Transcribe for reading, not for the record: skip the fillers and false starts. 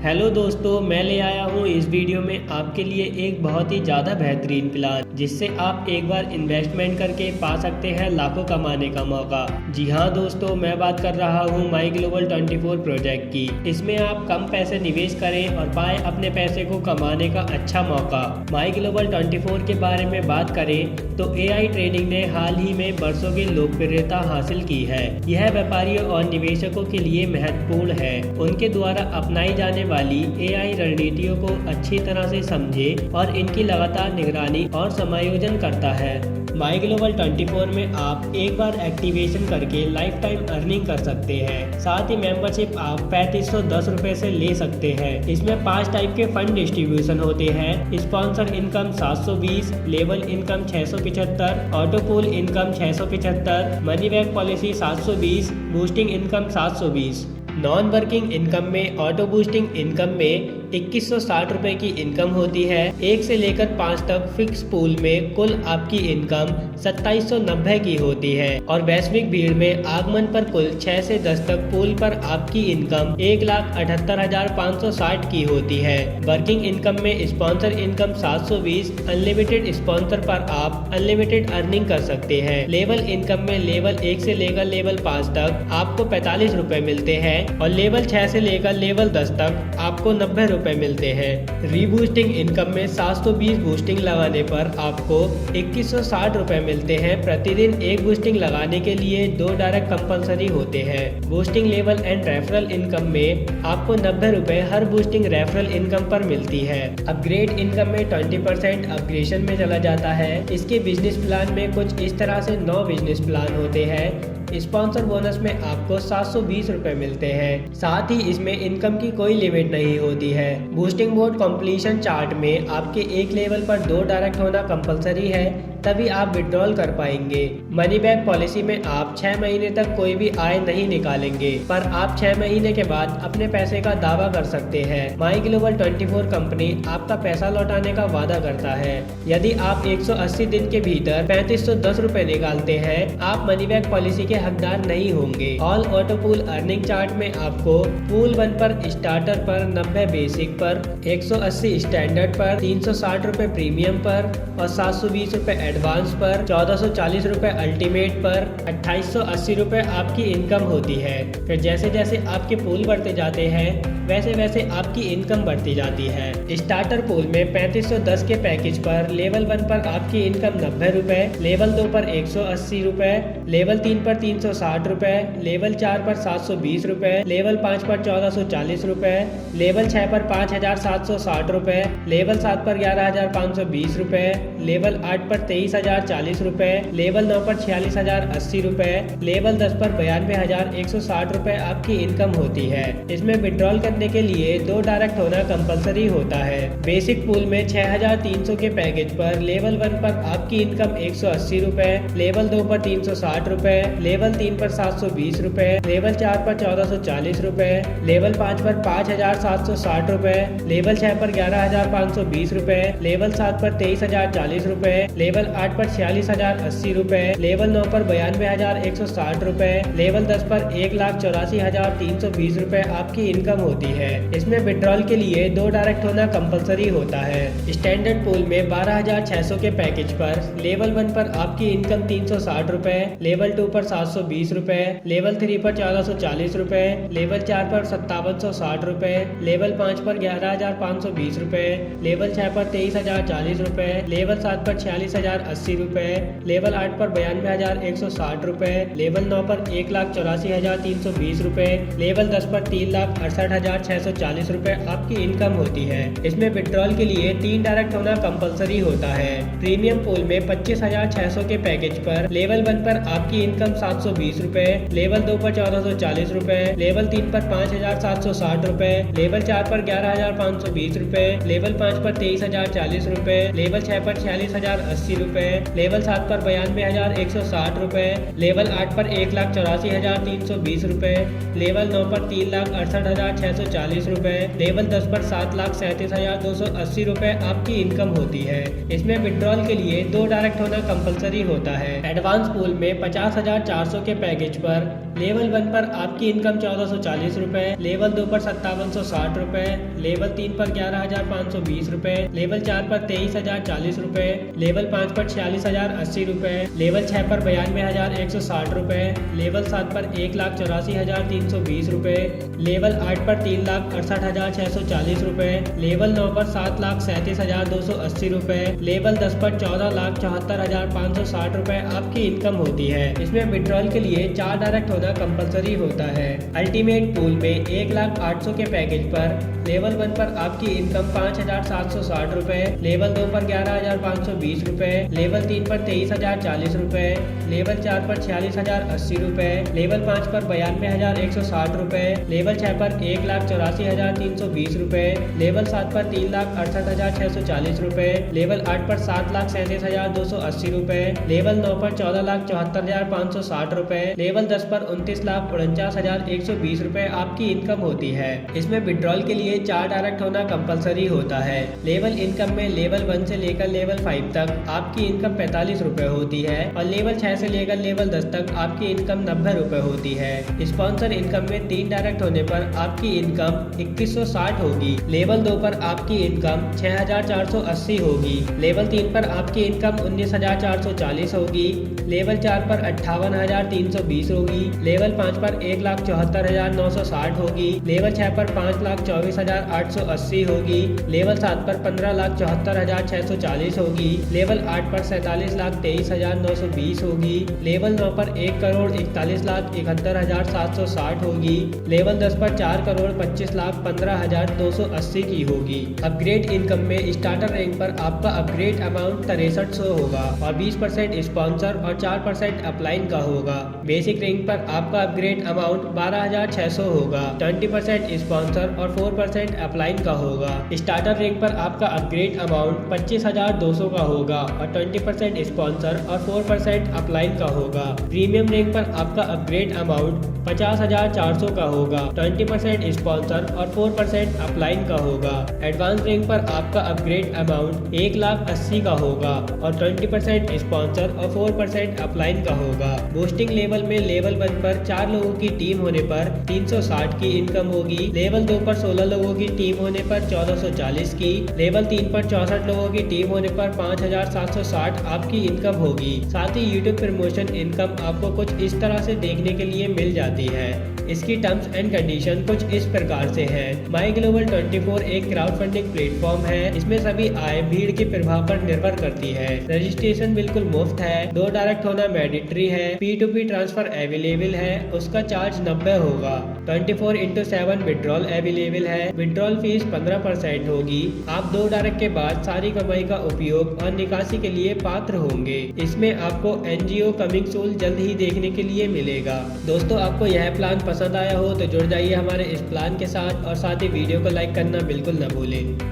Hello दोस्तों, मैं ले आया हूँ इस वीडियो में आपके लिए एक बहुत ही ज़्यादा बेहतरीन प्लान जिससे आप एक बार इन्वेस्टमेंट करके पा सकते हैं लाखों कमाने का मौका। जी हाँ दोस्तों, मैं बात कर रहा हूँ माई ग्लोबल 24 प्रोजेक्ट की। इसमें आप कम पैसे निवेश करें और पाएं अपने पैसे को कमाने का अच्छा मौका। माई ग्लोबल 24 के बारे में बात करें तो AI ट्रेडिंग ने हाल ही में वर्षों की लोकप्रियता हासिल की है। यह व्यापारियों और निवेशकों के लिए महत्वपूर्ण है। उनके द्वारा अपनाई जाने वाली AI रणनीतियों को अच्छी तरह से समझे और इनकी लगातार निगरानी और समायोजन करता है। माई ग्लोबल 24 में आप एक बार एक्टिवेशन करके लाइफ टाइम अर्निंग कर सकते हैं। साथ ही मेंबरशिप आप 3510 रुपए से ले सकते हैं। इसमें 5 टाइप के फंड डिस्ट्रीब्यूशन होते हैं। Sponsor income 720, level income 675, auto pool income 675, money back policy 720, boosting income 720। Non working income में ऑटो बूस्टिंग इनकम में 2160 रुपए की इनकम होती है। 1 से लेकर 5 तक फिक्स पूल में कुल आपकी इनकम 2790 की होती है और वैश्विक भीड़ में आगमन पर कुल 6 से 10 तक पूल पर आपकी इनकम 1,78,560 की होती है। वर्किंग इनकम में स्पॉन्सर इनकम 720, अनलिमिटेड स्पॉन्सर पर आप अनलिमिटेड अर्निंग कर सकते हैं। लेवल इनकम में लेवल 1 से लेकर लेवल 5 तक आपको 45 रुपए मिलते हैं और लेवल 6 से लेकर लेवल 10 तक आपको 90 रुपए मिलते हैं। रीबूस्टिंग इनकम में 720 बूस्टिंग लगाने पर आपको 2160 रुपए मिलते हैं। प्रतिदिन एक बूस्टिंग लगाने के लिए 2 डायरेक्ट कंपलसरी होते हैं। Boosting level and referral income में आपको 90 रुपए हर बूस्टिंग रेफरल इनकम पर मिलती है। अपग्रेड इनकम में 20% अपग्रेडेशन में चला जाता है। इसके बिजनेस प्लान में कुछ इस तरह से 9 बिजनेस प्लान होते हैं। स्पॉन्सर बोनस में आपको 720 रुपए मिलते हैं। साथ ही इसमें इनकम की कोई लिमिट नहीं होती है। बूस्टिंग बोर्ड कंप्लीशन चार्ट में आपके एक लेवल पर 2 डायरेक्ट होना कंपलसरी है, तभी आप विड्रॉल कर पाएंगे। मनी बैक पॉलिसी में आप 6 महीने तक कोई भी आय नहीं निकालेंगे, पर आप 6 महीने के बाद अपने पैसे का दावा कर सकते हैं। माई ग्लोबल 24 कंपनी आपका पैसा लौटाने का वादा करता है। यदि आप 180 दिन के भीतर 3510 रुपए निकालते हैं, आप मनी बैक पॉलिसी के हकदार नहीं होंगे। All auto pool earning chart में आपको पूल 1 पर स्टार्टर पर 90 बेसिक पर, 180 स्टैंडर्ड पर, 360 रुपए प्रीमियम पर और 720 रुपए एडवांस पर, 1440 रुपए अल्टीमेट पर 2880 रुपए आपकी इनकम होती है। फिर जैसे जैसे आपके पूल बढ़ते जाते हैं वैसे वैसे आपकी इनकम बढ़ती जाती है। स्टार्टर पूल में 3510 के पैकेज पर लेवल 1 पर आपकी इनकम 90 रुपए, लेवल 2 पर 180 रुपए, लेवल 3 पर 360 रुपए, लेवल 4 पर 720 रुपए, लेवल 5 पर 1440 रुपए, लेवल 6 पर 5760 रुपए, लेवल 7 पर 11520 रुपए, लेवल 8 पर 23,040 रुपए, लेवल 9 पर 46,080 रुपए, लेवल 10 पर 92,160 रुपए आपकी इनकम होती है। इसमें विड्रॉल करने के लिए 2 डायरेक्ट होना कंपलसरी होता है। बेसिक पूल में 6,300 के पैकेज पर लेवल 1 पर आपकी इनकम 180 रुपए, लेवल 2 पर 360 रुपए, लेवल 3 पर 720 रुपए, लेवल 4 पर 1440 रुपए, लेवल 5 पर 5,760 रुपए, लेवल 6 पर 11,520 रुपए, लेवल 7 पर 23,040 रुपए, लेवल 8 पर 46,080 रुपए, लेवल 9 पर 92,160 रुपए, लेवल 10 पर 1,84,320 रुपए आपकी इनकम होती है। इसमें विड्रॉल के लिए 2 डायरेक्ट होना कंपलसरी होता है। स्टैंडर्ड पूल में 12,600 के पैकेज पर लेवल 1 पर आपकी इनकम 360 रुपए, लेवल 2 पर 720 रुपए, लेवल 3 पर 1440 रुपए, लेवल 4 पर 5760 रुपए, लेवल 5 पर 11,520 रुपए, लेवल 6 पर 23,040 रुपए, लेवल 7 पर 46,080 रुपए, लेवल 8 पर 92,160 रुपए, लेवल 9 पर 1,84,320 रुपए, लेवल 10 पर 3,68,640 रुपए आपकी इनकम होती है। इसमें विड्रॉल के लिए 3 डायरेक्ट होना कंपलसरी होता है। प्रीमियम पूल में 25,600 के पैकेज पर लेवल 1 पर आपकी इनकम 720 रुपए, लेवल 2 पर 1440 रुपए, लेवल 3 पर 5,760 रुपए, लेवल 4 पर 11,520 रुपए, लेवल 5 पर 23,040 रुपए, लेवल 6 पर 46,080 रुपए, लेवल 7 पर 92,160 रुपए, लेवल 8 पर 1,84,320 रुपए, लेवल 9 पर 3,68,640 रुपए, लेवल 10 पर 7,37,280 रुपए आपकी इनकम होती है। इसमें विड्रॉल के लिए 2 डायरेक्ट होना कंपलसरी होता है। एडवांस पूल में 50,400 के पैकेज पर लेवल 1 पर आपकी इनकम 1440 रुपए, लेवल 2 पर 5760 रुपए, लेवल 3 पर 11520 रुपए, लेवल 4 पर 23040 रुपए, लेवल 5 पर 46080 रुपए, लेवल 6 पर 92160 रुपए, लेवल 7 पर 1,84,320 रुपए, लेवल 8 पर 3,68,640 रुपए, लेवल 9 पर 7,37,280 रुपए, लेवल 10 पर 14,74,560 रुपए आपकी इनकम होती है। इसमें विड्रॉल के लिए 4 डायरेक्ट होना कंपलसरी होता है। अल्टीमेट पूल में 1,08,000 के पैकेज पर लेवल 1 पर आपकी इनकम 5,760 रुपए, लेवल 2 पर 11,520 रुपए, लेवल 3 पर 23,040 रुपए, लेवल 4 पर 46,080 रुपए, लेवल 5 पर 92,160 रुपए, लेवल 6 पर 1,84,320 रुपए, लेवल 7 पर 3,68,640 रुपए, लेवल 8 पर 7,37,280 रुपए, लेवल 9 पर 14,74,560 रुपए, लेवल 10 पर 29,49,120 रुपए आपकी इनकम होती है। इसमें विड्रॉल के लिए 4 डायरेक्ट होना कंपलसरी होता है। लेवल इनकम में लेवल 1 से लेकर लेवल 5 तक आपकी इनकम 45 रुपए होती है और लेवल 6 से लेकर लेवल 10 तक आपकी इनकम 90 रुपए होती है। स्पॉन्सर इनकम में 3 डायरेक्ट होने पर आपकी इनकम 2160 होगी। लेवल 2 पर आपकी इनकम 6480 होगी, लेवल 3 पर आपकी इनकम 19440 होगी, लेवल 4 पर 58,320 होगी, लेवल 5 पर 1,74,960 होगी, लेवल 6 पर 5,24,880 होगी, लेवल 7 पर 15,74,640 होगी, लेवल 8 पर 47,23,920 होगी, लेवल 9 पर 1,41,71,760 होगी, लेवल 10 पर 4,25,15,280 की होगी। अपग्रेड इनकम में स्टार्टर रैंक पर आपका अपग्रेड अमाउंट 6300 होगा और 20% स्पॉन्सर और 4% अपलाइन का होगा। बेसिक रैंक पर आपका अपग्रेड अमाउंट 12,600 होगा, 20% स्पॉन्सर और 4% अपलाइन का होगा। स्टार्टर रैंक पर आपका अपग्रेड अमाउंट 25,200 का होगा और 20% स्पॉन्सर और 4% अपलाइन का होगा। प्रीमियम रैंक पर आपका अपग्रेड अमाउंट 50,400 का होगा, 20% स्पॉन्सर और 4% अपलाइन का होगा। एडवांस रैंक पर आपका अपग्रेड अमाउंट 1,80,000 का होगा और 20% स्पॉन्सर और 4% अपलाइन का होगा। बूस्टिंग लेवल में लेवल 1 पर 4 लोगों की टीम होने पर 360 की इनकम होगी, लेवल 2 पर 16 लोगों की टीम होने पर 1440 की, लेवल 3 पर 64 लोगों की टीम होने पर 5,760 आपकी इनकम होगी। साथ ही यूट्यूब प्रमोशन इनकम आपको कुछ इस तरह से देखने के लिए मिल जाती है। इसकी टर्म्स एंड कंडीशन कुछ इस प्रकार से है। माई ग्लोबल 24 एक क्राउड फंडिंग प्लेटफॉर्म है। इसमें सभी आय भीड़ के प्रभाव पर निर्भर करती है। रजिस्ट्रेशन बिल्कुल मुफ्त है, 2 डायरेक्ट होना मैंडेटरी है, P2P ट्रांसफर अवेलेबल है, उसका चार्ज 90 होगा, 24/7 विड्रॉल अवेलेबल है, विड्रॉल फीस 15% होगी। आप 2 डायरेक्ट के बाद सारी कमाई का उपयोग और निकासी के लिए पात्र होंगे। इसमें आपको NGO कमिंग सून जल्द ही देखने के लिए मिलेगा। दोस्तों, आपको यह प्लान पसंद आया हो तो जुड़ जाइए हमारे इस प्लान के साथ और साथ ही वीडियो को लाइक करना बिल्कुल न भूलें।